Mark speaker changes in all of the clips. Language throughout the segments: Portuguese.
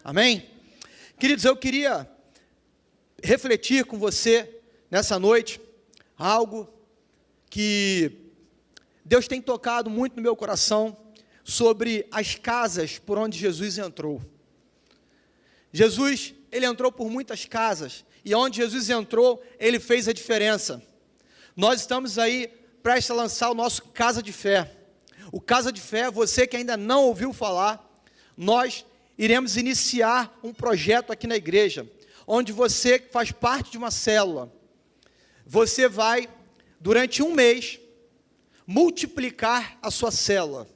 Speaker 1: Amém? Queridos, eu queria refletir com você nessa noite algo que Deus tem tocado muito no meu coração sobre as casas por onde Jesus entrou. Jesus, ele entrou por muitas casas, e onde Jesus entrou, ele fez a diferença. Nós estamos aí prestes a lançar o nosso Casa de Fé. O Casa de Fé, você que ainda não ouviu falar, nós iremos iniciar um projeto aqui na igreja, onde você faz parte de uma célula. Você vai, durante um mês, multiplicar a sua célula.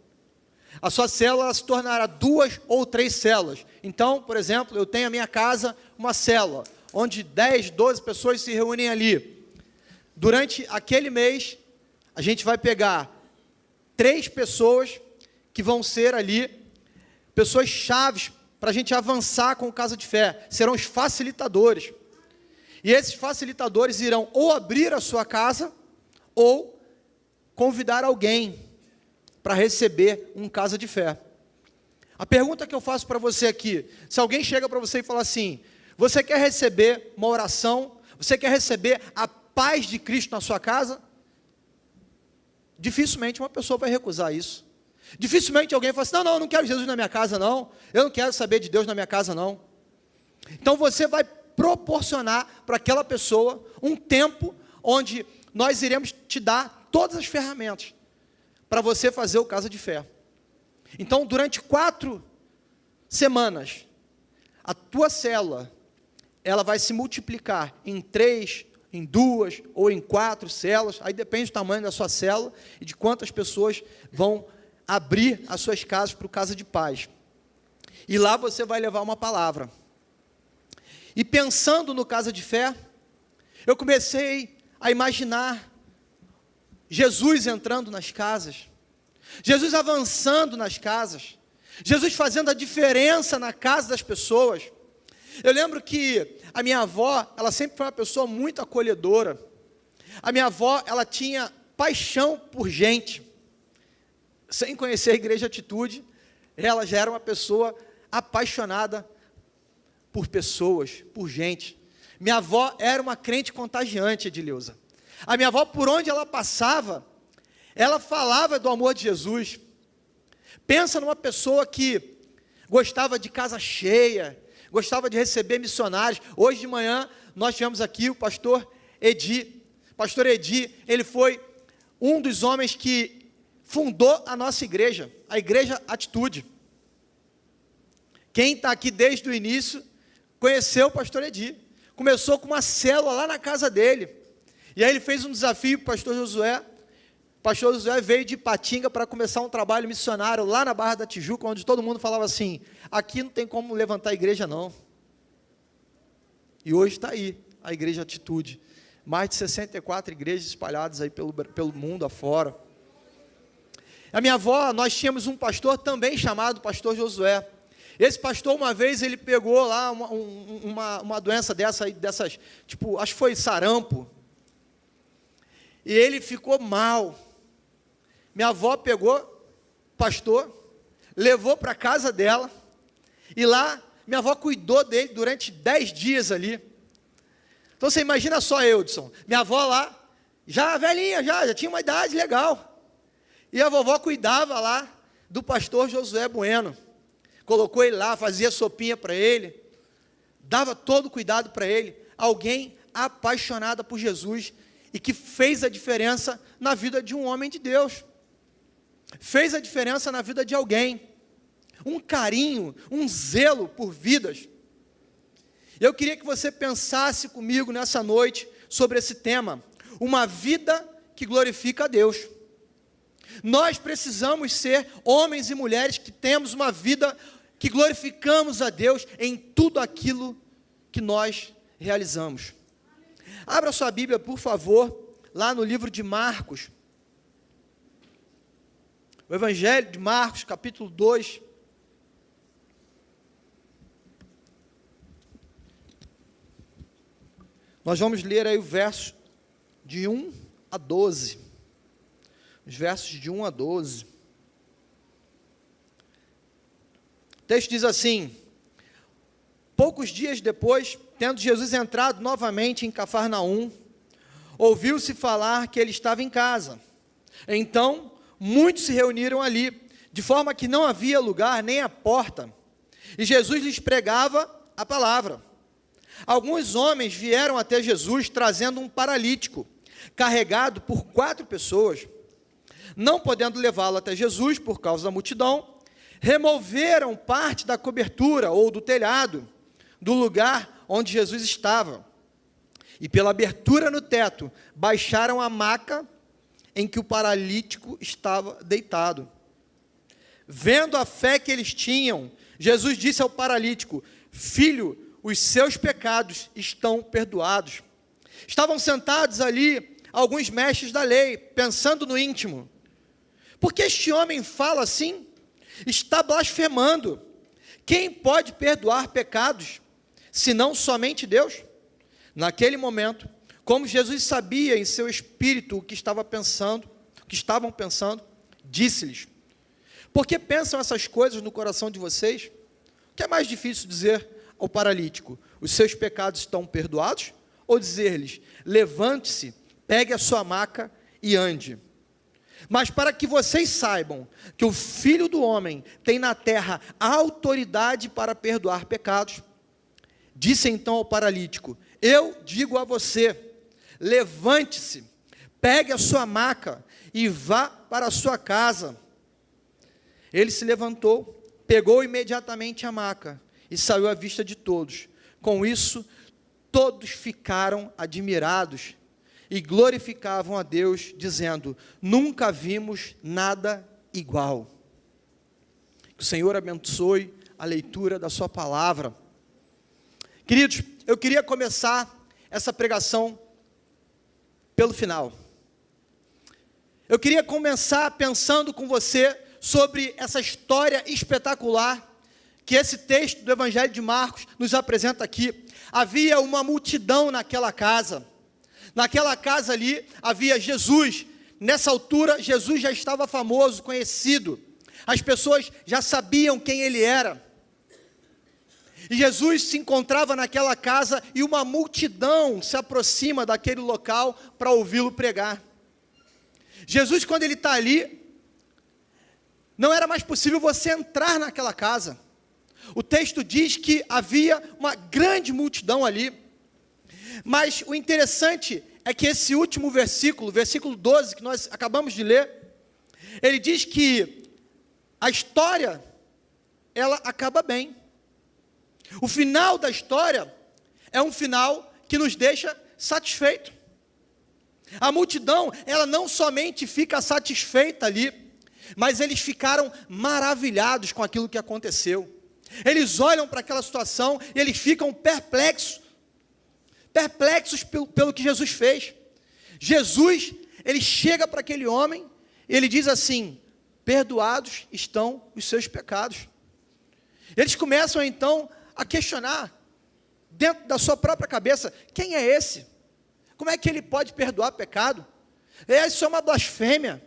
Speaker 1: A sua célula se tornará 2 ou 3 células. Então, por exemplo, eu tenho a minha casa, uma célula, onde 10, 12 pessoas se reúnem ali. Durante aquele mês, a gente vai pegar 3 pessoas que vão ser ali, pessoas chaves para a gente avançar com o Casa de Fé. Serão os facilitadores. E esses facilitadores irão ou abrir a sua casa, ou convidar alguém para receber um Casa de Fé. A pergunta que eu faço para você aqui, se alguém chega para você e fala assim, você quer receber uma oração, você quer receber a paz de Cristo na sua casa? Dificilmente uma pessoa vai recusar isso. Dificilmente alguém fala assim, não, eu não quero Jesus na minha casa não, eu não quero saber de Deus na minha casa não. Então você vai proporcionar para aquela pessoa um tempo onde nós iremos te dar todas as ferramentas para você fazer o Casa de Fé. Então, durante 4 semanas, a tua célula, ela vai se multiplicar em 3, em 2 ou em 4 células, aí depende do tamanho da sua célula e de quantas pessoas vão abrir as suas casas para o Casa de Paz. E lá você vai levar uma palavra. E pensando no Casa de Fé, eu comecei a imaginar Jesus entrando nas casas, Jesus avançando nas casas, Jesus fazendo a diferença na casa das pessoas. Eu lembro que a minha avó, ela sempre foi uma pessoa muito acolhedora. A minha avó, ela tinha paixão por gente. Sem conhecer a Igreja Atitude, ela já era uma pessoa apaixonada por pessoas, por gente. Minha avó era uma crente contagiante, Edileuza. A minha avó, por onde ela passava, ela falava do amor de Jesus. Pensa numa pessoa que gostava de casa cheia, gostava de receber missionários. Hoje de manhã, nós tivemos aqui o pastor Edi. Pastor Edi, ele foi um dos homens que fundou a nossa igreja, a Igreja Atitude. Quem está aqui desde o início, conheceu o pastor Edi. Começou com uma célula lá na casa dele. E aí ele fez um desafio para o pastor Josué. O pastor Josué veio de Ipatinga para começar um trabalho missionário lá na Barra da Tijuca, onde todo mundo falava assim, aqui não tem como levantar a igreja não. E hoje está aí, a Igreja Atitude. Mais de 64 igrejas espalhadas aí pelo mundo afora. A minha avó, nós tínhamos um pastor também chamado pastor Josué. Esse pastor, uma vez, ele pegou lá uma doença dessas, tipo, acho que foi sarampo. E ele ficou mal. Minha avó pegou, pastor, levou para a casa dela, e lá, minha avó cuidou dele durante 10 dias ali. Então, você imagina só, Eudson, minha avó lá, já velhinha, já tinha uma idade legal. E a vovó cuidava lá do pastor Josué Bueno. Colocou ele lá, fazia sopinha para ele, dava todo o cuidado para ele. Alguém apaixonada por Jesus e que fez a diferença na vida de um homem de Deus. Fez a diferença na vida de alguém. Um carinho, um zelo por vidas. Eu queria que você pensasse comigo nessa noite sobre esse tema. Uma vida que glorifica a Deus. Nós precisamos ser homens e mulheres que temos uma vida que glorificamos a Deus em tudo aquilo que nós realizamos. Abra sua Bíblia, por favor, lá no livro de Marcos. O Evangelho de Marcos, capítulo 2. Nós vamos ler aí o verso de 1 a 12. Os versos de 1 a 12. O texto diz assim: Poucos dias depois, tendo Jesus entrado novamente em Cafarnaum, ouviu-se falar que ele estava em casa. Então, muitos se reuniram ali, de forma que não havia lugar nem à porta, e Jesus lhes pregava a palavra. Alguns homens vieram até Jesus trazendo um paralítico, carregado por 4 pessoas. Não podendo levá-lo até Jesus por causa da multidão, removeram parte da cobertura ou do telhado do lugar onde Jesus estava. E pela abertura no teto, baixaram a maca em que o paralítico estava deitado. Vendo a fé que eles tinham, Jesus disse ao paralítico: filho, os seus pecados estão perdoados. Estavam sentados ali alguns mestres da lei, pensando no íntimo: por que este homem fala assim? Está blasfemando. Quem pode perdoar pecados, senão somente Deus? Naquele momento, como Jesus sabia em seu espírito o que estavam pensando, disse-lhes: por que pensam essas coisas no coração de vocês? O que é mais difícil dizer ao paralítico: os seus pecados estão perdoados? Ou dizer-lhes: levante-se, pegue a sua maca e ande? Mas para que vocês saibam que o Filho do Homem tem na terra autoridade para perdoar pecados, disse então ao paralítico: eu digo a você, levante-se, pegue a sua maca e vá para a sua casa. Ele se levantou, pegou imediatamente a maca e saiu à vista de todos. Com isso, todos ficaram admirados e glorificavam a Deus, dizendo: nunca vimos nada igual. Que o Senhor abençoe a leitura da sua palavra. Queridos, eu queria começar essa pregação pelo final. Eu queria começar pensando com você sobre essa história espetacular que esse texto do Evangelho de Marcos nos apresenta aqui. Havia uma multidão naquela casa. Naquela casa ali havia Jesus. Nessa altura, Jesus já estava famoso, conhecido. As pessoas já sabiam quem ele era. E Jesus se encontrava naquela casa e uma multidão se aproxima daquele local para ouvi-lo pregar. Jesus, quando ele está ali, não era mais possível você entrar naquela casa. O texto diz que havia uma grande multidão ali. Mas o interessante é que esse último versículo, versículo 12, que nós acabamos de ler, ele diz que a história, ela acaba bem. O final da história é um final que nos deixa satisfeito. A multidão, ela não somente fica satisfeita ali, mas eles ficaram maravilhados com aquilo que aconteceu. Eles olham para aquela situação e eles ficam perplexos pelo que Jesus fez. Jesus, ele chega para aquele homem e ele diz assim: perdoados estão os seus pecados. Eles começam então a questionar, dentro da sua própria cabeça: quem é esse? Como é que ele pode perdoar pecado? Isso é uma blasfêmia.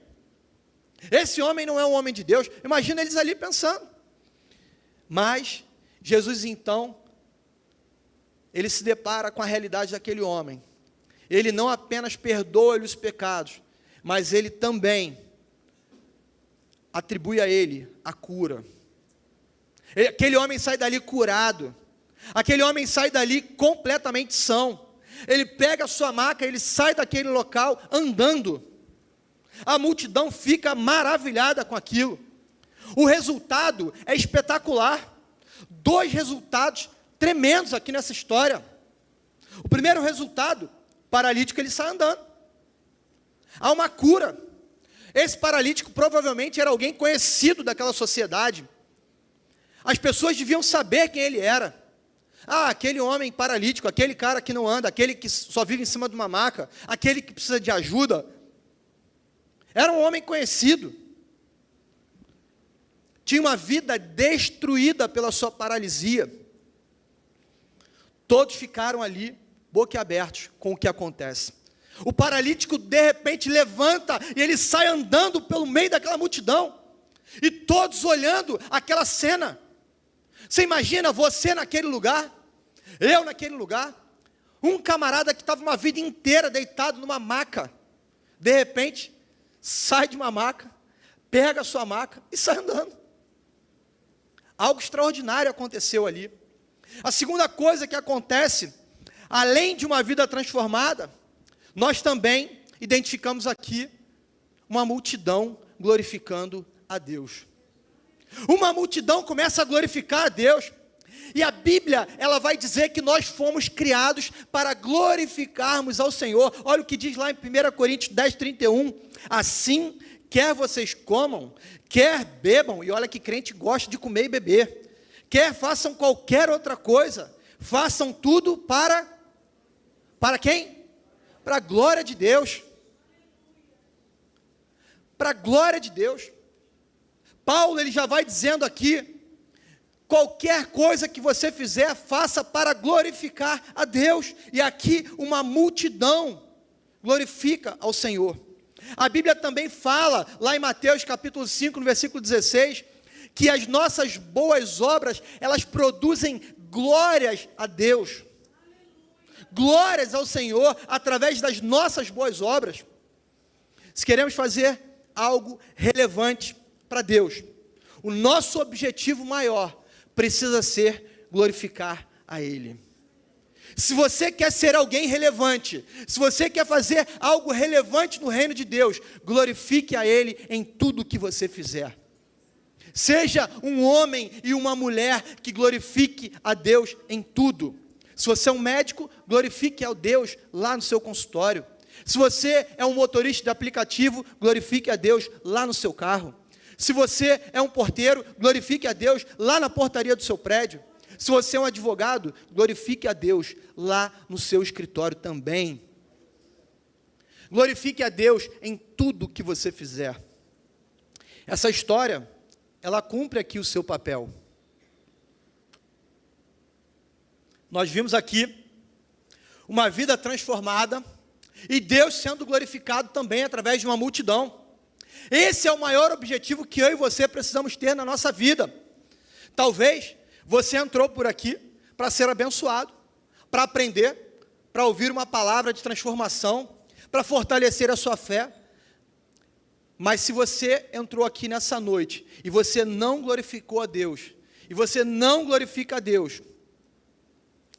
Speaker 1: Esse homem não é um homem de Deus. Imagina eles ali pensando. Mas Jesus então, ele se depara com a realidade daquele homem. Ele não apenas perdoa-lhe os pecados, mas ele também atribui a ele a cura. Aquele homem sai dali curado. Aquele homem sai dali completamente são. Ele pega a sua maca, ele sai daquele local andando. A multidão fica maravilhada com aquilo. O resultado é espetacular. 2 resultados tremendos aqui nessa história. O primeiro resultado, o paralítico ele sai andando. Há uma cura. Esse paralítico provavelmente era alguém conhecido daquela sociedade. As pessoas deviam saber quem ele era. Aquele homem paralítico, aquele cara que não anda, aquele que só vive em cima de uma maca, aquele que precisa de ajuda. Era um homem conhecido. Tinha uma vida destruída pela sua paralisia. Todos ficaram ali, boquiabertos com o que acontece. O paralítico de repente levanta e ele sai andando pelo meio daquela multidão. E todos olhando aquela cena. Você imagina você naquele lugar? Eu naquele lugar, um camarada que estava uma vida inteira deitado numa maca, de repente, sai de uma maca, pega a sua maca e sai andando. Algo extraordinário aconteceu ali. A segunda coisa que acontece, além de uma vida transformada, nós também identificamos aqui uma multidão glorificando a Deus. Uma multidão começa a glorificar a Deus. E a Bíblia, ela vai dizer que nós fomos criados para glorificarmos ao Senhor. Olha o que diz lá em 1 Coríntios 10:31. Assim, quer vocês comam, quer bebam, e olha que crente gosta de comer e beber, quer façam qualquer outra coisa, façam tudo para quem? Para a glória de Deus. Para a glória de Deus. Paulo, ele já vai dizendo aqui, qualquer coisa que você fizer, faça para glorificar a Deus. E aqui uma multidão glorifica ao Senhor. A Bíblia também fala, lá em Mateus capítulo 5, no versículo 16, que as nossas boas obras, elas produzem glórias a Deus. Glórias ao Senhor, através das nossas boas obras. Se queremos fazer algo relevante para Deus, o nosso objetivo maior precisa ser glorificar a Ele. Se você quer ser alguém relevante, se você quer fazer algo relevante no reino de Deus, glorifique a Ele em tudo que você fizer. Seja um homem e uma mulher que glorifique a Deus em tudo. Se você é um médico, glorifique a Deus lá no seu consultório. Se você é um motorista de aplicativo, glorifique a Deus lá no seu carro. Se você é um porteiro, glorifique a Deus lá na portaria do seu prédio. Se você é um advogado, glorifique a Deus lá no seu escritório também. Glorifique a Deus em tudo que você fizer. Essa história, ela cumpre aqui o seu papel. Nós vimos aqui uma vida transformada e Deus sendo glorificado também através de uma multidão. Esse é o maior objetivo que eu e você precisamos ter na nossa vida. Talvez você entrou por aqui para ser abençoado, para aprender, para ouvir uma palavra de transformação, para fortalecer a sua fé. Mas se você entrou aqui nessa noite e você não glorificou a Deus, e você não glorifica a Deus,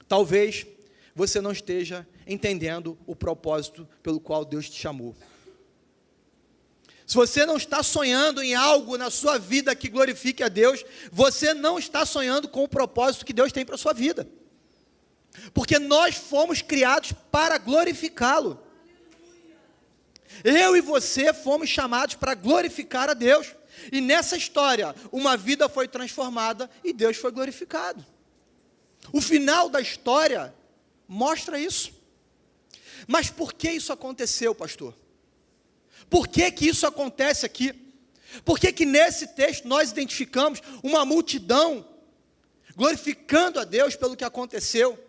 Speaker 1: talvez você não esteja entendendo o propósito pelo qual Deus te chamou. Se você não está sonhando em algo na sua vida que glorifique a Deus, você não está sonhando com o propósito que Deus tem para a sua vida. Porque nós fomos criados para glorificá-lo. Eu e você fomos chamados para glorificar a Deus. E nessa história, uma vida foi transformada e Deus foi glorificado. O final da história mostra isso. Mas por que isso aconteceu, pastor? Por que que isso acontece aqui? Por que que nesse texto nós identificamos uma multidão glorificando a Deus pelo que aconteceu?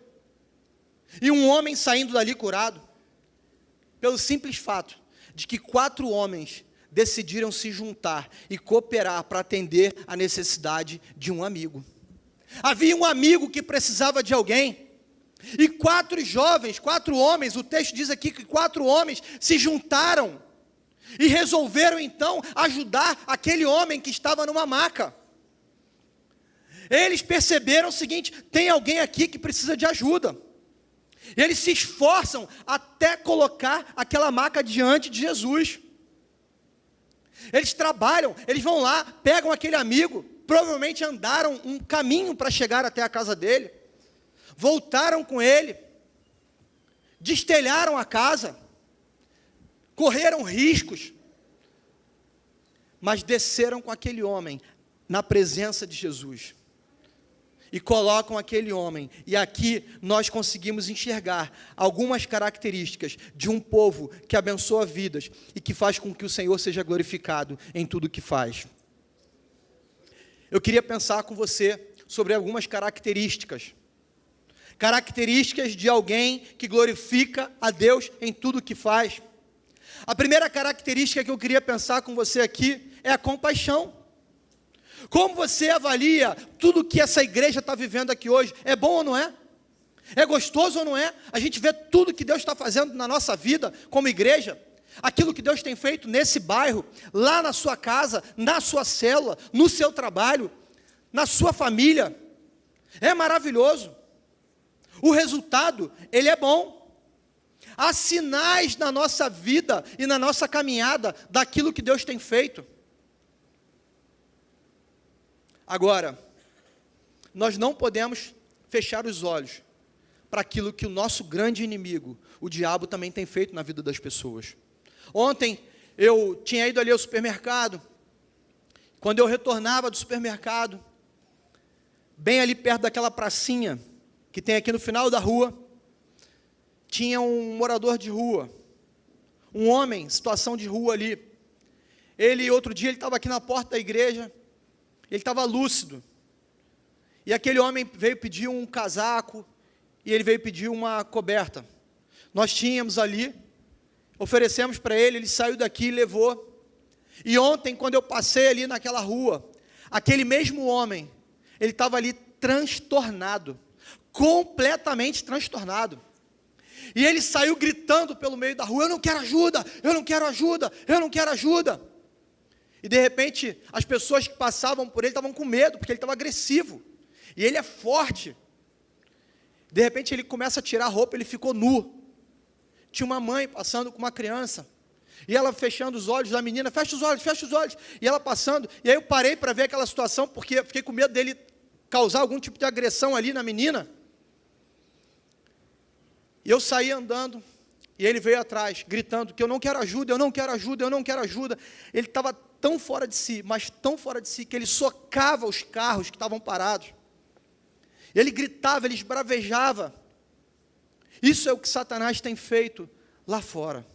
Speaker 1: E um homem saindo dali curado? Pelo simples fato de que 4 homens decidiram se juntar e cooperar para atender a necessidade de um amigo. Havia um amigo que precisava de alguém, e 4 jovens, 4 homens, o texto diz aqui que 4 homens se juntaram, e resolveram então ajudar aquele homem que estava numa maca. Eles perceberam o seguinte: tem alguém aqui que precisa de ajuda. Eles se esforçam até colocar aquela maca diante de Jesus. Eles trabalham, eles vão lá, pegam aquele amigo, provavelmente andaram um caminho para chegar até a casa dele, voltaram com ele, destelharam a casa, correram riscos, mas desceram com aquele homem na presença de Jesus. E colocam aquele homem, e aqui nós conseguimos enxergar algumas características de um povo que abençoa vidas e que faz com que o Senhor seja glorificado em tudo que faz. Eu queria pensar com você sobre algumas características de alguém que glorifica a Deus em tudo que faz. A primeira característica que eu queria pensar com você aqui é a compaixão. Como você avalia tudo que essa igreja está vivendo aqui hoje? É bom ou não é? É gostoso ou não é? A gente vê tudo que Deus está fazendo na nossa vida como igreja, aquilo que Deus tem feito nesse bairro, lá na sua casa, na sua célula, no seu trabalho, na sua família. É maravilhoso. O resultado, ele é bom. Há sinais na nossa vida e na nossa caminhada daquilo que Deus tem feito. Agora, nós não podemos fechar os olhos para aquilo que o nosso grande inimigo, o diabo, também tem feito na vida das pessoas. Ontem, eu tinha ido ali ao supermercado. Quando eu retornava do supermercado, bem ali perto daquela pracinha que tem aqui no final da rua, tinha um morador de rua, um homem, situação de rua ali. Outro dia, ele estava aqui na porta da igreja, ele estava lúcido, e aquele homem veio pedir um casaco, e ele veio pedir uma coberta. Nós tínhamos ali, oferecemos para ele, ele saiu daqui e levou. E ontem, quando eu passei ali naquela rua, aquele mesmo homem, ele estava ali transtornado, completamente transtornado. E ele saiu gritando pelo meio da rua: eu não quero ajuda, eu não quero ajuda, eu não quero ajuda. E de repente, as pessoas que passavam por ele estavam com medo, porque ele estava agressivo. E ele é forte. De repente, ele começa a tirar a roupa, ele ficou nu. Tinha uma mãe passando com uma criança. E ela fechando os olhos da menina: fecha os olhos, fecha os olhos. E ela passando. E aí eu parei para ver aquela situação, porque eu fiquei com medo dele causar algum tipo de agressão ali na menina. E eu saí andando, e ele veio atrás, gritando que eu não quero ajuda, eu não quero ajuda, eu não quero ajuda. Ele estava tão fora de si, mas tão fora de si, que ele socava os carros que estavam parados. Ele gritava, ele esbravejava. Isso é o que Satanás tem feito lá fora.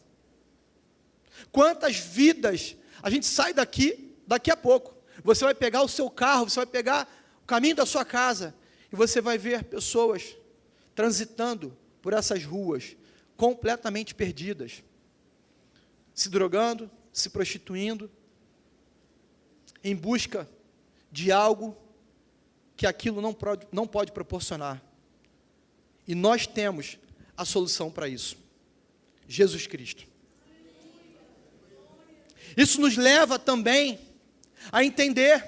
Speaker 1: Quantas vidas, a gente sai daqui a pouco, você vai pegar o seu carro, você vai pegar o caminho da sua casa, e você vai ver pessoas transitando por essas ruas, completamente perdidas, se drogando, se prostituindo, em busca de algo que aquilo não pode proporcionar. E nós temos a solução para isso: Jesus Cristo. Isso nos leva também a entender,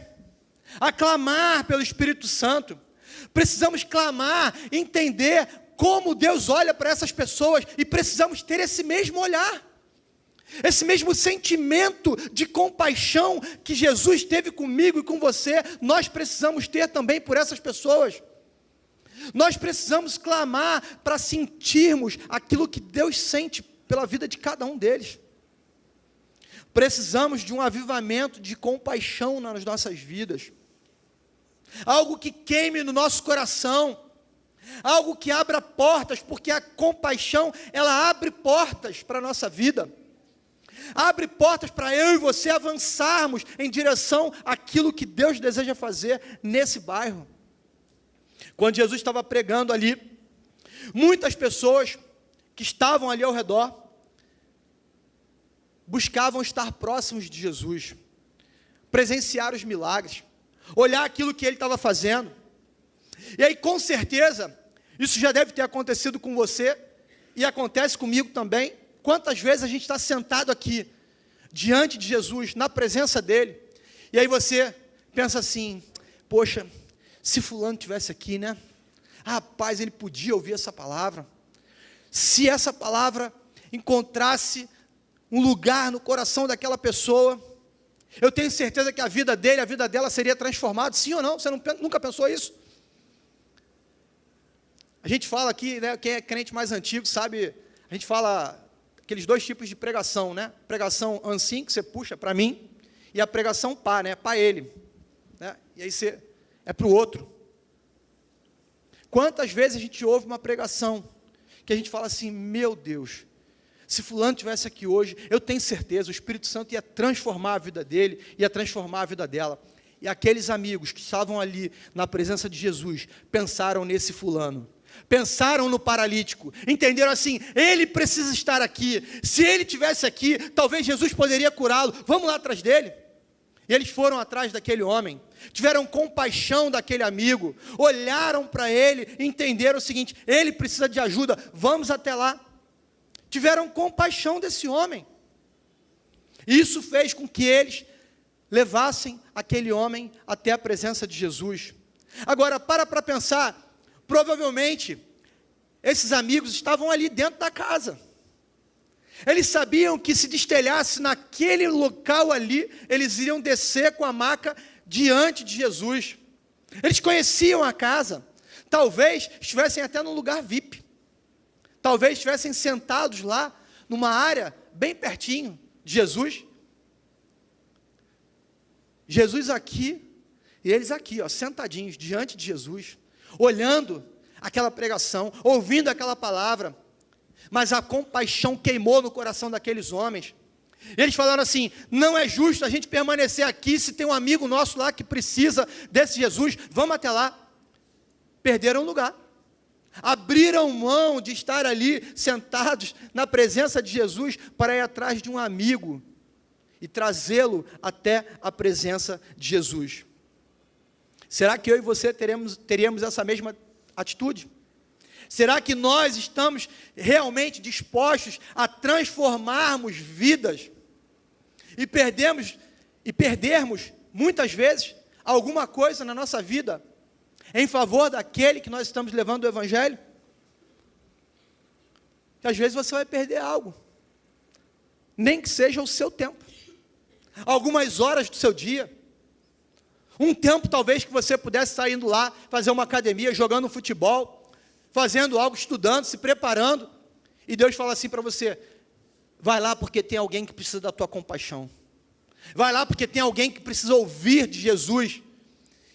Speaker 1: a clamar pelo Espírito Santo. Precisamos clamar, entender como Deus olha para essas pessoas, e precisamos ter esse mesmo olhar, esse mesmo sentimento de compaixão que Jesus teve comigo e com você. Nós precisamos ter também por essas pessoas. Nós precisamos clamar para sentirmos aquilo que Deus sente pela vida de cada um deles. Precisamos de um avivamento de compaixão nas nossas vidas, algo que queime no nosso coração, algo que abra portas, porque a compaixão, ela abre portas para a nossa vida, abre portas para eu e você avançarmos em direção àquilo que Deus deseja fazer nesse bairro. Quando Jesus estava pregando ali, muitas pessoas que estavam ali ao redor buscavam estar próximos de Jesus, presenciar os milagres, olhar aquilo que ele estava fazendo. E aí, com certeza, isso já deve ter acontecido com você, e acontece comigo também. Quantas vezes a gente está sentado aqui, diante de Jesus, na presença dele, e aí você pensa assim: poxa, se fulano estivesse aqui, né? Rapaz, ele podia ouvir essa palavra. Se essa palavra encontrasse um lugar no coração daquela pessoa, eu tenho certeza que a vida dele, a vida dela seria transformada. Sim ou não? Você nunca pensou isso? A gente fala aqui, né, quem é crente mais antigo sabe, a gente fala aqueles dois tipos de pregação, né? Pregação assim, que você puxa para mim, e a pregação pá, né? Para ele, né? E aí você é para o outro. Quantas vezes a gente ouve uma pregação que a gente fala assim: meu Deus, se fulano estivesse aqui hoje, eu tenho certeza, o Espírito Santo ia transformar a vida dele, ia transformar a vida dela. E aqueles amigos que estavam ali na presença de Jesus, pensaram nesse fulano, pensaram no paralítico, entenderam assim: ele precisa estar aqui, se ele estivesse aqui, talvez Jesus poderia curá-lo, vamos lá atrás dele. E eles foram atrás daquele homem, tiveram compaixão daquele amigo, olharam para ele e entenderam o seguinte: ele precisa de ajuda, vamos até lá. Tiveram compaixão desse homem. Isso fez com que eles levassem aquele homem até a presença de Jesus. Agora, para pensar, provavelmente, esses amigos estavam ali dentro da casa. Eles sabiam que se destelhasse naquele local ali, eles iriam descer com a maca diante de Jesus. Eles conheciam a casa, talvez estivessem até num lugar VIP, talvez estivessem sentados lá, numa área bem pertinho de Jesus. Jesus aqui, e eles aqui, sentadinhos diante de Jesus, olhando aquela pregação, ouvindo aquela palavra, mas a compaixão queimou no coração daqueles homens. Eles falaram assim: não é justo a gente permanecer aqui, se tem um amigo nosso lá que precisa desse Jesus, vamos até lá. Perderam o lugar, abriram mão de estar ali, sentados na presença de Jesus, para ir atrás de um amigo, e trazê-lo até a presença de Jesus. Será que eu e você teríamos essa mesma atitude? Será que nós estamos realmente dispostos a transformarmos vidas e perdermos muitas vezes alguma coisa na nossa vida em favor daquele que nós estamos levando o Evangelho? Que às vezes você vai perder algo, nem que seja o seu tempo, algumas horas do seu dia, um tempo talvez que você pudesse estar indo lá, fazer uma academia, jogando futebol, fazendo algo, estudando, se preparando, e Deus fala assim para você: vai lá porque tem alguém que precisa da tua compaixão, vai lá porque tem alguém que precisa ouvir de Jesus.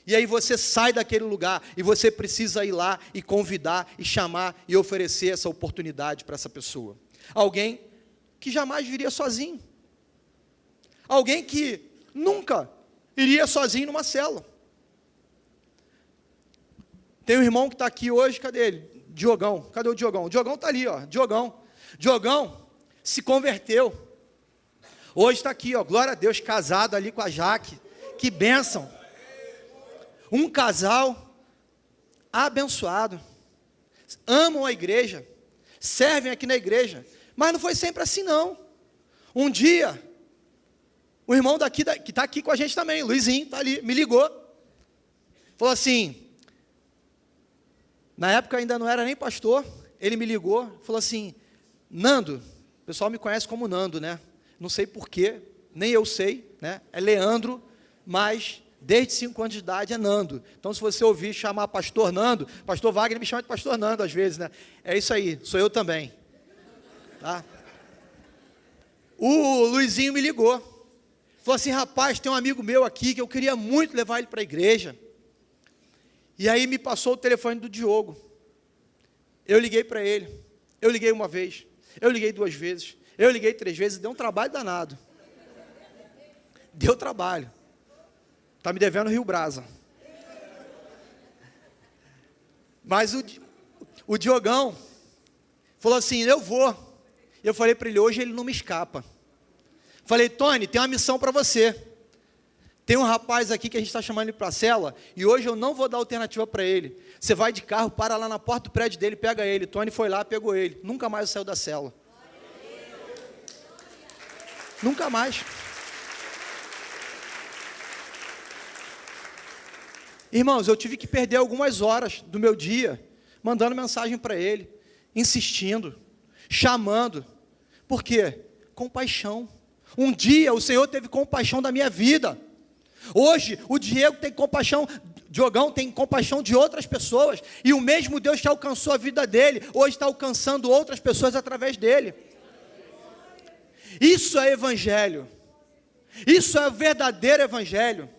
Speaker 1: E aí você sai daquele lugar, e você precisa ir lá, e convidar, e chamar, e oferecer essa oportunidade para essa pessoa. Alguém que jamais viria sozinho, alguém que nunca iria sozinho numa célula. Tem um irmão que está aqui hoje, cadê ele? Diogão, cadê o Diogão? O Diogão está ali, Diogão se converteu, hoje está aqui, glória a Deus, casado ali com a Jaque, que bênção, um casal abençoado, amam a igreja, servem aqui na igreja, mas não foi sempre assim não. Um dia, o irmão daqui, que está aqui com a gente também, Luizinho, está ali, me ligou, falou assim, na época ainda não era nem pastor, ele me ligou, falou assim: Nando, o pessoal me conhece como Nando, né? Não sei porquê, nem eu sei, né? É Leandro, mas desde 5 anos de idade é Nando. Então, se você ouvir chamar pastor Nando, pastor Wagner me chama de pastor Nando às vezes, né? É isso aí, sou eu também. Tá? O Luizinho me ligou, falou assim: rapaz, tem um amigo meu aqui que eu queria muito levar ele para a igreja. E aí me passou o telefone do Diogo. Eu liguei para ele. Eu liguei uma vez. Eu liguei 2 vezes. Eu liguei 3 vezes. Deu um trabalho danado. Deu trabalho. Está me devendo Rio Brasa. Mas o Diogão falou assim: eu vou. Eu falei para ele: hoje ele não me escapa. Falei: Tony, tem uma missão para você. Tem um rapaz aqui que a gente está chamando ele para a cela, e hoje eu não vou dar alternativa para ele. Você vai de carro, para lá na porta do prédio dele, pega ele. Tony foi lá, pegou ele. Nunca mais saiu da cela. Nunca mais. Irmãos, eu tive que perder algumas horas do meu dia, mandando mensagem para ele, insistindo, chamando. Por quê? Compaixão. Um dia o Senhor teve compaixão da minha vida. Hoje, o Diego tem compaixão, Diogão tem compaixão de outras pessoas, e o mesmo Deus que alcançou a vida dele, hoje está alcançando outras pessoas através dele. Isso é evangelho, isso é o verdadeiro evangelho.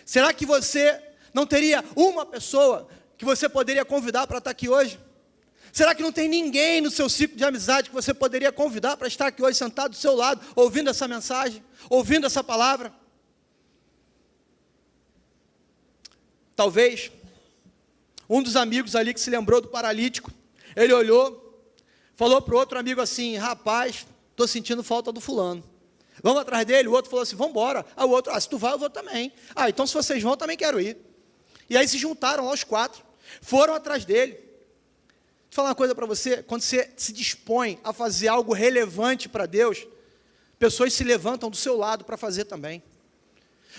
Speaker 1: Será que você não teria uma pessoa que você poderia convidar para estar aqui hoje? Será que não tem ninguém no seu ciclo de amizade que você poderia convidar para estar aqui hoje, sentado do seu lado, ouvindo essa mensagem, ouvindo essa palavra? Talvez, um dos amigos ali que se lembrou do paralítico, ele olhou, falou para o outro amigo assim: rapaz, estou sentindo falta do fulano. Vamos atrás dele? O outro falou assim, vamos embora. O outro, se tu vai, eu vou também. Então se vocês vão, eu também quero ir. E aí se juntaram lá os 4, foram atrás dele. Deixa eu falar uma coisa para você, quando você se dispõe a fazer algo relevante para Deus, pessoas se levantam do seu lado para fazer também.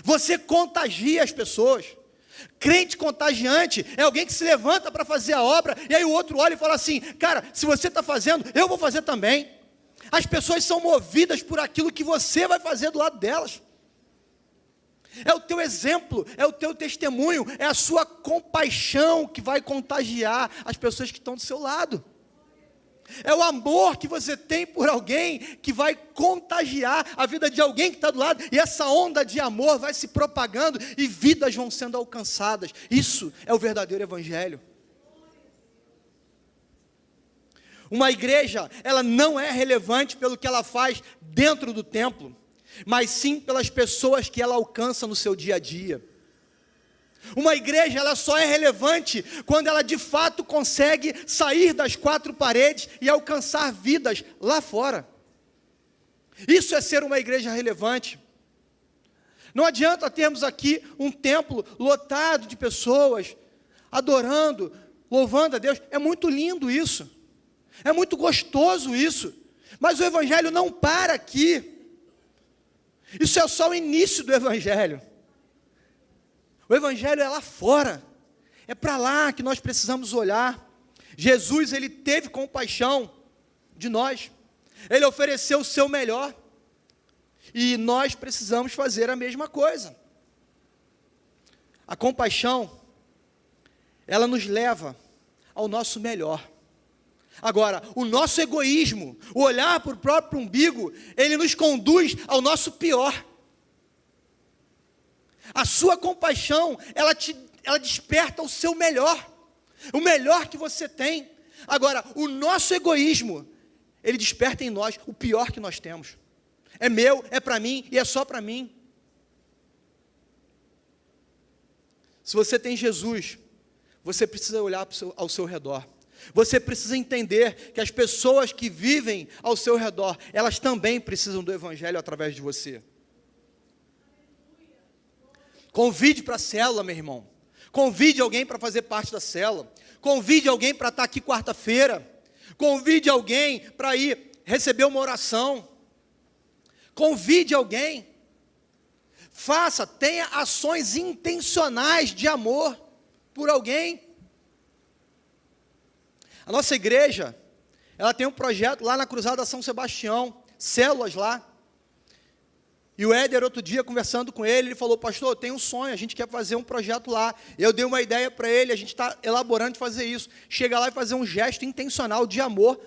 Speaker 1: Você contagia as pessoas. Crente contagiante é alguém que se levanta para fazer a obra, e aí o outro olha e fala assim, cara, se você está fazendo, eu vou fazer também. As pessoas são movidas por aquilo que você vai fazer do lado delas. É o teu exemplo, é o teu testemunho, é a sua compaixão que vai contagiar as pessoas que estão do seu lado. É o amor que você tem por alguém que vai contagiar a vida de alguém que está do lado, e essa onda de amor vai se propagando e vidas vão sendo alcançadas. Isso é o verdadeiro evangelho. Uma igreja, ela não é relevante pelo que ela faz dentro do templo, mas sim pelas pessoas que ela alcança no seu dia a dia. Uma igreja, ela só é relevante quando ela de fato consegue sair das 4 paredes e alcançar vidas lá fora. Isso é ser uma igreja relevante. Não adianta termos aqui um templo lotado de pessoas, adorando, louvando a Deus. É muito lindo isso. É muito gostoso isso. Mas o evangelho não para aqui. Isso é só o início do evangelho. O evangelho é lá fora, é para lá que nós precisamos olhar. Jesus, ele teve compaixão de nós, ele ofereceu o seu melhor, e nós precisamos fazer a mesma coisa. A compaixão, ela nos leva ao nosso melhor. Agora, o nosso egoísmo, o olhar para o próprio umbigo, ele nos conduz ao nosso pior. A sua compaixão, ela desperta o seu melhor, o melhor que você tem. Agora, o nosso egoísmo, ele desperta em nós o pior que nós temos. É meu, é para mim e é só para mim. Se você tem Jesus, você precisa olhar ao seu redor. Você precisa entender que as pessoas que vivem ao seu redor, elas também precisam do evangelho através de você. Convide para a célula, meu irmão. Convide alguém para fazer parte da célula. Convide alguém para estar aqui quarta-feira. Convide alguém para ir receber uma oração. Convide alguém. Tenha ações intencionais de amor por alguém. A nossa igreja, ela tem um projeto lá na Cruzada São Sebastião, células lá. E o Éder, outro dia, conversando com ele falou, pastor, eu tenho um sonho, a gente quer fazer um projeto lá. Eu dei uma ideia para ele, a gente está elaborando de fazer isso. Chega lá e fazer um gesto intencional de amor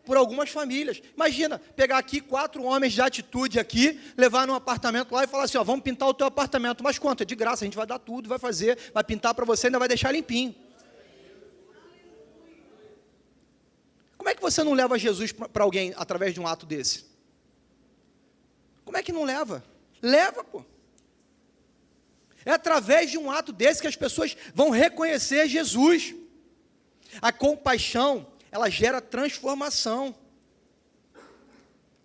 Speaker 1: por algumas famílias. Imagina, pegar aqui 4 homens de atitude aqui, levar num apartamento lá e falar assim, vamos pintar o teu apartamento. Mas quanto? É de graça, a gente vai dar tudo, vai fazer, vai pintar para você, ainda vai deixar limpinho. Como é que você não leva Jesus para alguém através de um ato desse? Como é que não leva? Leva, pô. É através de um ato desse que as pessoas vão reconhecer Jesus. A compaixão, ela gera transformação.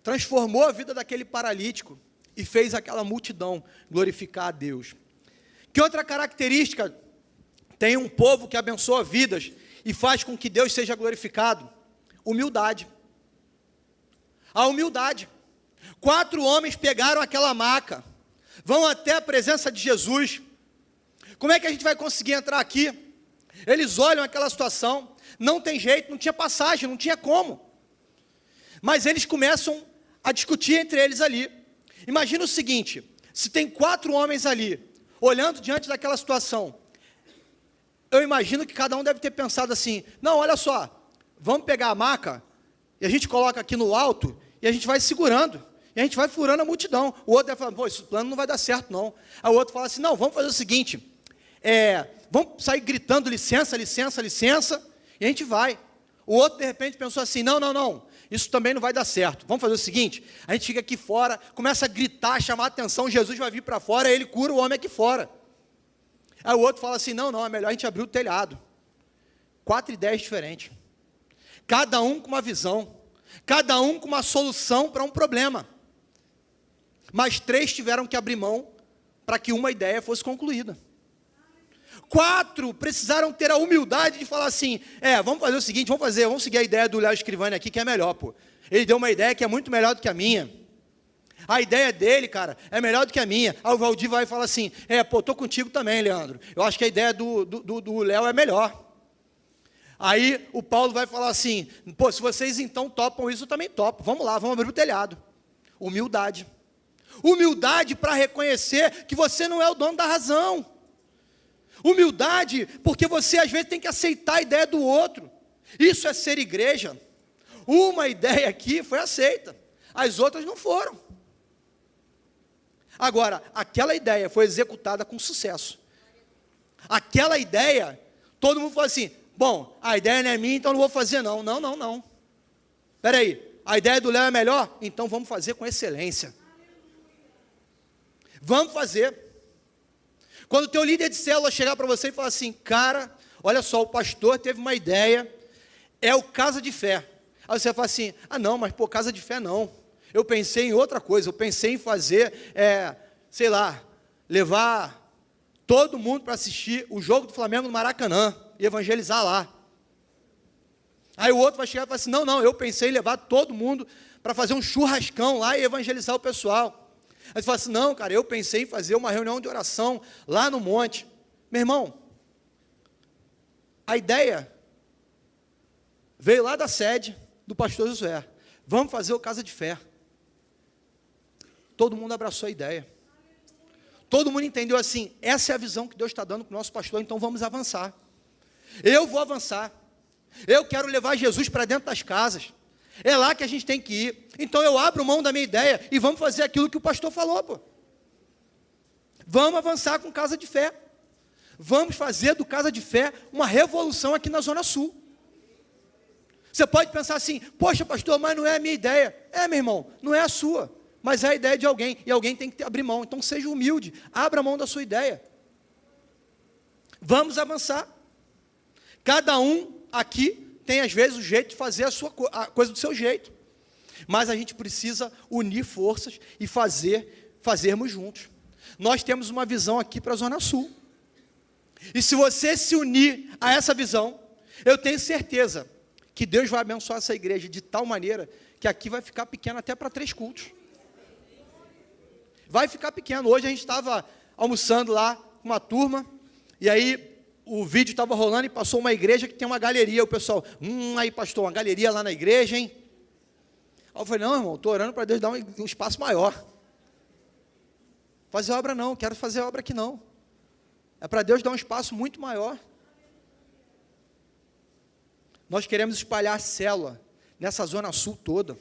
Speaker 1: Transformou a vida daquele paralítico e fez aquela multidão glorificar a Deus. Que outra característica tem um povo que abençoa vidas e faz com que Deus seja glorificado? Humildade. A humildade. 4 homens pegaram aquela maca, vão até a presença de Jesus. Como é que a gente vai conseguir entrar aqui? Eles olham aquela situação, não tem jeito, não tinha passagem, não tinha como. Mas eles começam a discutir entre eles ali. Imagina o seguinte, se tem 4 homens ali, olhando diante daquela situação, eu imagino que cada um deve ter pensado assim, não, olha só, vamos pegar a maca, e a gente coloca aqui no alto, e a gente vai segurando. E a gente vai furando a multidão. O outro vai falar, pô, esse plano não vai dar certo não. Aí o outro fala assim, não, vamos fazer o seguinte, vamos sair gritando licença, licença, licença, e a gente vai. O outro de repente pensou assim, não, isso também não vai dar certo. Vamos fazer o seguinte, a gente fica aqui fora, começa a gritar, chamar a atenção, Jesus vai vir para fora, ele cura o homem aqui fora. Aí o outro fala assim, não, é melhor a gente abrir o telhado. 4 ideias diferentes. Cada um com uma visão, cada um com uma solução para um problema. mas 3 tiveram que abrir mão para que uma ideia fosse concluída. 4 precisaram ter a humildade de falar assim, vamos fazer o seguinte, vamos seguir a ideia do Léo Scrivani aqui, que é melhor, pô. Ele deu uma ideia que é muito melhor do que a minha. A ideia dele, cara, é melhor do que a minha. Aí o Valdir vai falar assim, tô contigo também, Leandro. Eu acho que a ideia do Léo é melhor. Aí o Paulo vai falar assim, se vocês então topam isso, eu também topo. Vamos lá, vamos abrir o telhado. Humildade. Humildade para reconhecer que você não é o dono da razão. Humildade porque você às vezes tem que aceitar a ideia do outro. Isso é ser igreja. Uma ideia aqui foi aceita, as outras não foram. Agora, aquela ideia foi executada com sucesso. Aquela ideia, todo mundo falou assim, bom, a ideia não é minha, então não vou fazer não. Não. Espera aí, a ideia do Léo é melhor? Então vamos fazer com excelência. Vamos fazer. Quando o teu líder de célula chegar para você e falar assim, cara, olha só, o pastor teve uma ideia, é o Casa de Fé. Aí você fala assim, não, mas Casa de Fé não. Eu pensei em outra coisa, eu pensei em fazer, levar todo mundo para assistir o jogo do Flamengo no Maracanã e evangelizar lá. Aí o outro vai chegar e falar assim, não, eu pensei em levar todo mundo para fazer um churrascão lá e evangelizar o pessoal. Aí você fala assim, não, cara, eu pensei em fazer uma reunião de oração lá no monte. Meu irmão, a ideia veio lá da sede do pastor Josué. Vamos fazer o Casa de Fé. Todo mundo abraçou a ideia. Todo mundo entendeu assim, essa é a visão que Deus está dando para o nosso pastor, então vamos avançar. Eu vou avançar. Eu quero levar Jesus para dentro das casas. É lá que a gente tem que ir. Então eu abro mão da minha ideia e vamos fazer aquilo que o pastor falou, pô. Vamos avançar com Casa de Fé. Vamos fazer do Casa de Fé uma revolução aqui na Zona Sul. Você pode pensar assim, poxa pastor, mas não é a minha ideia. Meu irmão, não é a sua, mas é a ideia de alguém, e alguém tem que abrir mão. Então seja humilde, abra mão da sua ideia. Vamos avançar. Cada um aqui tem às vezes o jeito de fazer a coisa do seu jeito, mas a gente precisa unir forças e fazermos juntos. Nós temos uma visão aqui para a Zona Sul, e se você se unir a essa visão, eu tenho certeza que Deus vai abençoar essa igreja de tal maneira que aqui vai ficar pequeno até para 3 cultos. Vai ficar pequeno. Hoje a gente estava almoçando lá com uma turma, e aí o vídeo estava rolando e passou uma igreja que tem uma galeria. O pessoal, aí pastor, uma galeria lá na igreja, hein? Aí eu falei, não, irmão, estou orando para Deus dar um espaço maior. Fazer obra não, quero fazer obra aqui não. É para Deus dar um espaço muito maior. Nós queremos espalhar a célula nessa Zona Sul toda.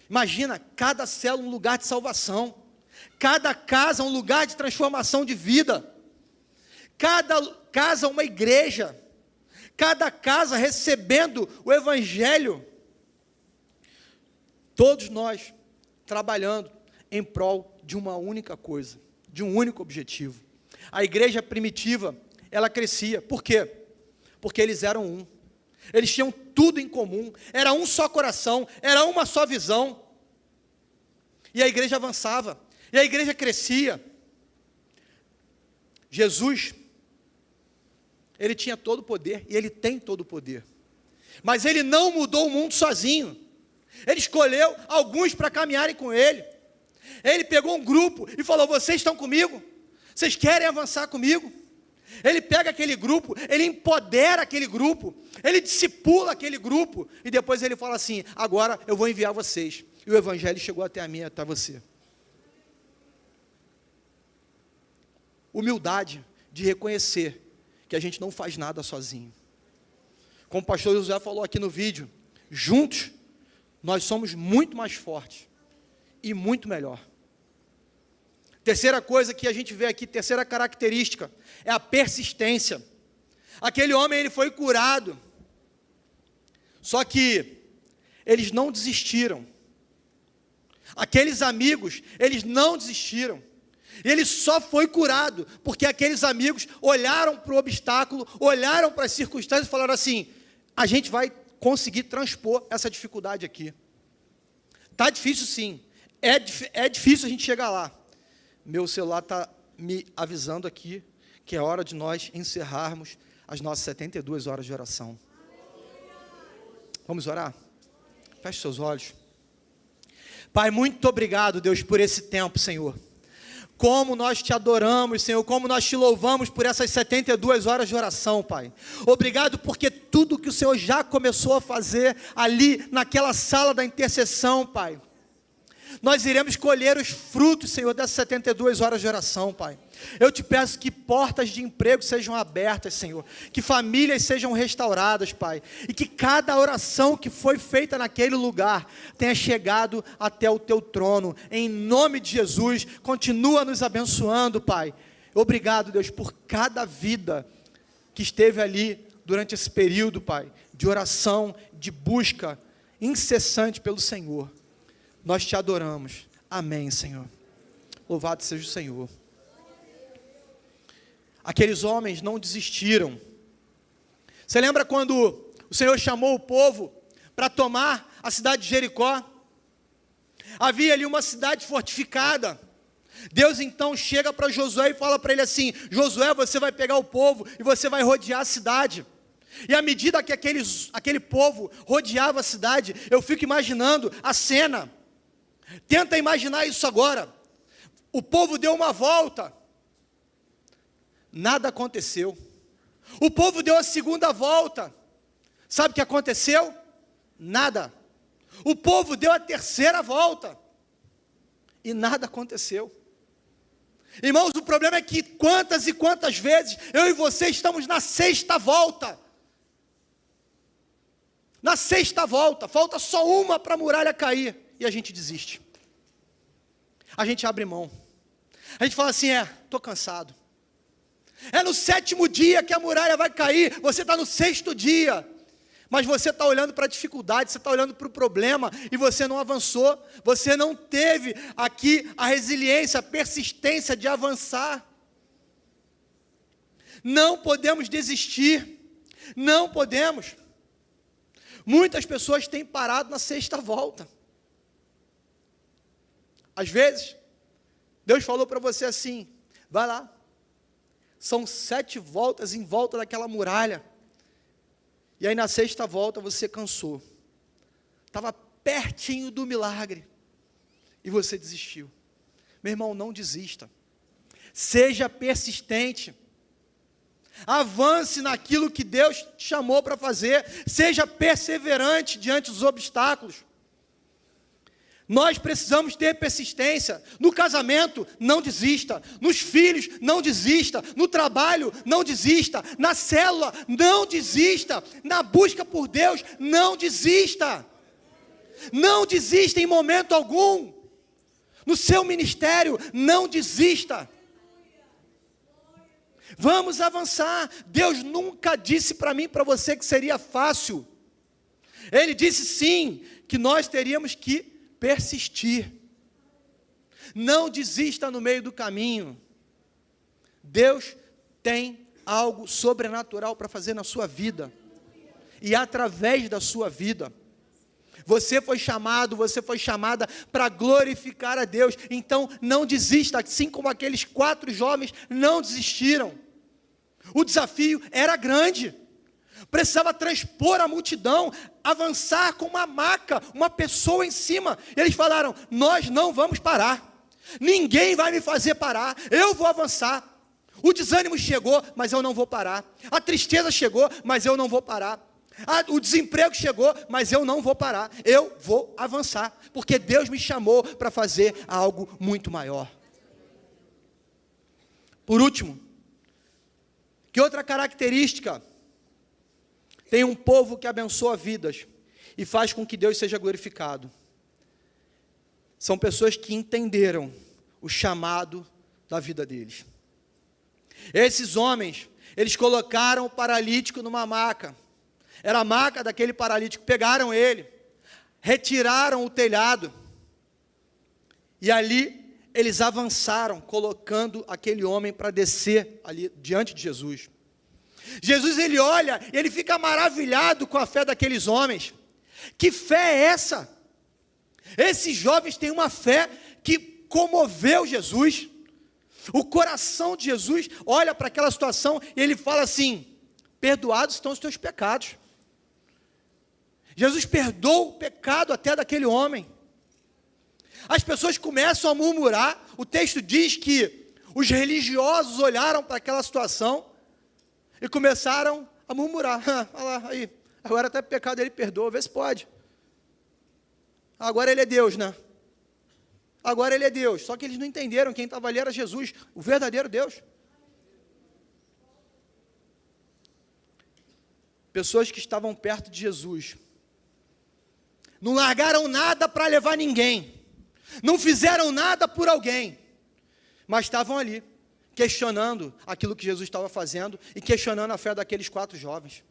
Speaker 1: Imagina, cada célula um lugar de salvação. Cada casa um lugar de transformação de vida. Cada casa uma igreja. Cada casa recebendo o Evangelho. Todos nós trabalhando em prol de uma única coisa, de um único objetivo. A igreja primitiva, ela crescia. Por quê? Porque eles eram um. Eles tinham tudo em comum, era um só coração, era uma só visão. E a igreja avançava, e a igreja crescia. Jesus, ele tinha todo o poder, e ele tem todo o poder. Mas ele não mudou o mundo sozinho. Ele escolheu alguns para caminharem com ele. Ele pegou um grupo e falou, vocês estão comigo? Vocês querem avançar comigo? Ele pega aquele grupo, ele empodera aquele grupo, ele discipula aquele grupo, e depois ele fala assim, agora eu vou enviar vocês. E o Evangelho chegou até a mim, até você. Humildade de reconhecer que a gente não faz nada sozinho. Como o pastor José falou aqui no vídeo, juntos nós somos muito mais fortes e muito melhor. Terceira coisa que a gente vê aqui, terceira característica, é a persistência. Aquele homem, ele foi curado, só que eles não desistiram. Aqueles amigos, eles não desistiram. E ele só foi curado, porque aqueles amigos olharam para o obstáculo, olharam para as circunstâncias e falaram assim, a gente vai conseguir transpor essa dificuldade aqui. Está difícil sim, é difícil a gente chegar lá. Meu celular está me avisando aqui que é hora de nós encerrarmos as nossas 72 horas de oração. Vamos orar? Feche seus olhos. Pai, muito obrigado, Deus, por esse tempo, Senhor. Como nós te adoramos, Senhor, como nós te louvamos por essas 72 horas de oração, Pai. Obrigado porque tudo que o Senhor já começou a fazer ali naquela sala da intercessão, Pai. Nós iremos colher os frutos, Senhor, dessas 72 horas de oração, Pai. Eu te peço que portas de emprego sejam abertas, Senhor. Que famílias sejam restauradas, Pai. E que cada oração que foi feita naquele lugar tenha chegado até o Teu trono. Em nome de Jesus, continua nos abençoando, Pai. Obrigado, Deus, por cada vida que esteve ali durante esse período, Pai, de oração, de busca incessante pelo Senhor. Nós te adoramos. Amém, Senhor. Louvado seja o Senhor. Aqueles homens não desistiram. Você lembra quando o Senhor chamou o povo para tomar a cidade de Jericó? Havia ali uma cidade fortificada. Deus então chega para Josué e fala para ele assim: Josué, você vai pegar o povo e você vai rodear a cidade. E à medida que aquele povo rodeava a cidade, eu fico imaginando a cena. Tenta imaginar isso agora. O povo deu uma volta. Nada aconteceu. O povo deu a segunda volta. Sabe o que aconteceu? Nada. O povo deu a terceira volta. E nada aconteceu. Irmãos, o problema é que quantas e quantas vezes eu e você estamos na sexta volta. Na sexta volta. Falta só uma para a muralha cair. E a gente desiste. A gente abre mão. A gente fala assim, estou cansado. É no sétimo dia que a muralha vai cair. Você está no sexto dia. Mas você está olhando para a dificuldade, você está olhando para o problema e você não avançou. Você não teve aqui a resiliência, a persistência de avançar. Não podemos desistir. Não podemos. Muitas pessoas têm parado na sexta volta. Às vezes, Deus falou para você assim, vai lá. São 7 voltas em volta daquela muralha. E aí na sexta volta você cansou. Estava pertinho do milagre. E você desistiu. Meu irmão, não desista. Seja persistente. Avance naquilo que Deus te chamou para fazer. Seja perseverante diante dos obstáculos. Nós precisamos ter persistência. No casamento, não desista. Nos filhos, não desista. No trabalho, não desista. Na célula, não desista. Na busca por Deus, não desista. Não desista em momento algum. No seu ministério, não desista. Vamos avançar. Deus nunca disse para mim e para você que seria fácil. Ele disse sim, que nós teríamos que persistir. Não desista no meio do caminho. Deus tem algo sobrenatural para fazer na sua vida. E através da sua vida. Você foi chamado, você foi chamada para glorificar a Deus. Então não desista, assim como aqueles 4 jovens não desistiram. O desafio era grande. Precisava transpor a multidão, avançar com uma maca, uma pessoa em cima. E eles falaram, nós não vamos parar. Ninguém vai me fazer parar, eu vou avançar. O desânimo chegou, mas eu não vou parar. A tristeza chegou, mas eu não vou parar. O desemprego chegou, mas eu não vou parar. Eu vou avançar, porque Deus me chamou para fazer algo muito maior. Por último, que outra característica tem um povo que abençoa vidas e faz com que Deus seja glorificado? São pessoas que entenderam o chamado da vida deles. Esses homens, eles colocaram o paralítico numa maca. Era a maca daquele paralítico. Pegaram ele, retiraram o telhado. E ali eles avançaram, colocando aquele homem para descer ali diante de Jesus. Jesus, ele olha e ele fica maravilhado com a fé daqueles homens. Que fé é essa? Esses jovens têm uma fé que comoveu Jesus. O coração de Jesus olha para aquela situação e ele fala assim: perdoados estão os teus pecados. Jesus perdoa o pecado até daquele homem. As pessoas começam a murmurar. O texto diz que os religiosos olharam para aquela situação e começaram a murmurar. Olha lá, aí, agora até o pecado ele perdoa, vê se pode. Agora ele é Deus, né? Agora ele é Deus. Só que eles não entenderam, quem estava ali era Jesus, o verdadeiro Deus. Pessoas que estavam perto de Jesus não largaram nada para levar ninguém, não fizeram nada por alguém, mas estavam ali, questionando aquilo que Jesus estava fazendo e questionando a fé daqueles 4 jovens.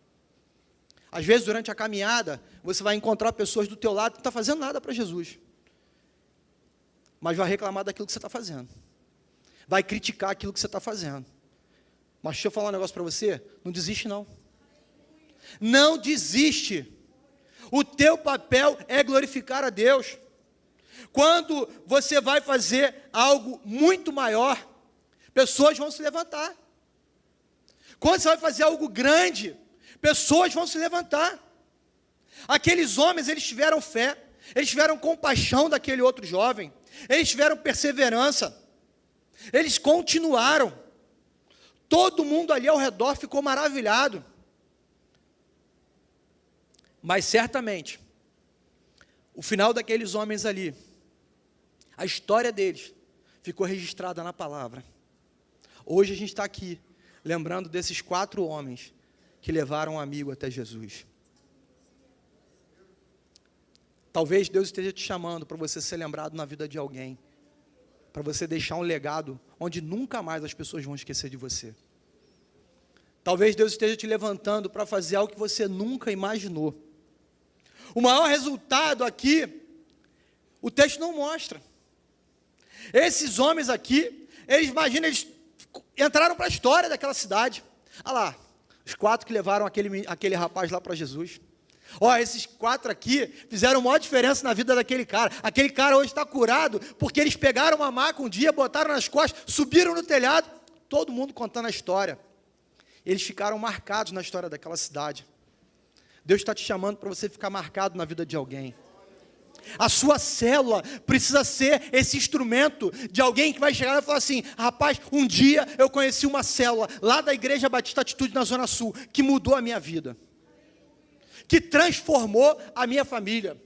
Speaker 1: Às vezes, durante a caminhada, você vai encontrar pessoas do teu lado que não estão fazendo nada para Jesus, mas vai reclamar daquilo que você está fazendo, vai criticar aquilo que você está fazendo. Mas deixa eu falar um negócio para você, não desiste não. Não desiste. O teu papel é glorificar a Deus. Quando você vai fazer algo muito maior, pessoas vão se levantar. Quando você vai fazer algo grande, pessoas vão se levantar. Aqueles homens, eles tiveram fé, eles tiveram compaixão daquele outro jovem, eles tiveram perseverança, eles continuaram. Todo mundo ali ao redor ficou maravilhado. Mas certamente, o final daqueles homens ali, a história deles, ficou registrada na palavra. Hoje a gente está aqui, lembrando desses 4 homens, que levaram um amigo até Jesus. Talvez Deus esteja te chamando para você ser lembrado na vida de alguém, para você deixar um legado, onde nunca mais as pessoas vão esquecer de você. Talvez Deus esteja te levantando para fazer algo que você nunca imaginou. O maior resultado aqui, o texto não mostra. Esses homens aqui, eles entraram para a história daquela cidade. Olha lá, os 4 que levaram aquele rapaz lá para Jesus. Ó, esses 4 aqui fizeram a maior diferença na vida daquele cara. Aquele cara hoje está curado, porque eles pegaram uma maca um dia, botaram nas costas, subiram no telhado, todo mundo contando a história. Eles ficaram marcados na história daquela cidade. Deus está te chamando para você ficar marcado na vida de alguém. A sua célula precisa ser esse instrumento de alguém que vai chegar e falar assim: rapaz, um dia eu conheci uma célula lá da Igreja Batista Atitude na Zona Sul, que mudou a minha vida, que transformou a minha família.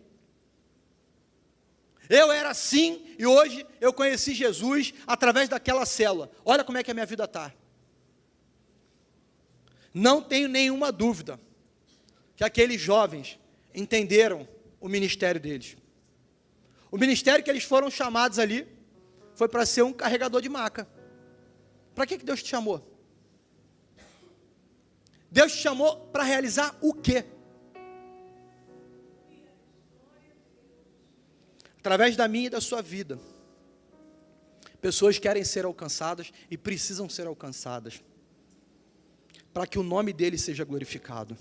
Speaker 1: Eu era assim e hoje eu conheci Jesus através daquela célula. Olha como é que a minha vida está. Não tenho nenhuma dúvida que aqueles jovens entenderam o ministério deles. O ministério que eles foram chamados ali foi para ser um carregador de maca. Para que Deus te chamou? Deus te chamou para realizar o quê? Através da minha e da sua vida, pessoas querem ser alcançadas e precisam ser alcançadas, para que o nome dele seja glorificado.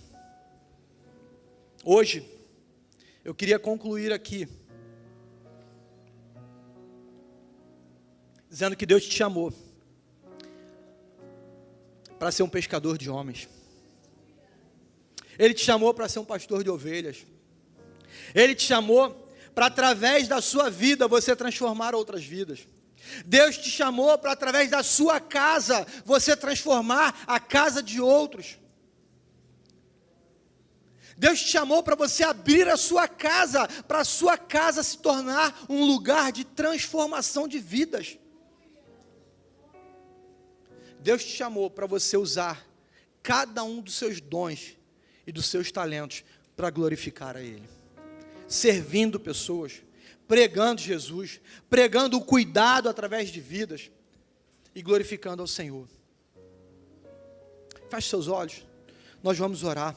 Speaker 1: Hoje, eu queria concluir aqui, dizendo que Deus te chamou para ser um pescador de homens. Ele te chamou para ser um pastor de ovelhas. Ele te chamou para, através da sua vida, você transformar outras vidas. Deus te chamou para, através da sua casa, você transformar a casa de outros. Deus te chamou para você abrir a sua casa, para a sua casa se tornar um lugar de transformação de vidas. Deus te chamou para você usar cada um dos seus dons e dos seus talentos para glorificar a Ele. Servindo pessoas, pregando Jesus, pregando o cuidado através de vidas e glorificando ao Senhor. Feche seus olhos, nós vamos orar.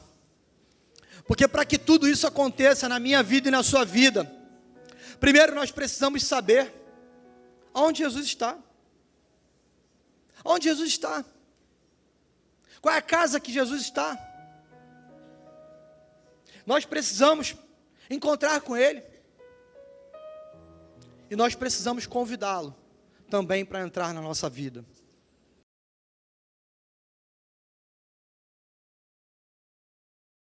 Speaker 1: Porque para que tudo isso aconteça na minha vida e na sua vida, primeiro nós precisamos saber aonde Jesus está. Onde Jesus está? Qual é a casa que Jesus está? Nós precisamos encontrar com Ele. E nós precisamos convidá-lo também para entrar na nossa vida.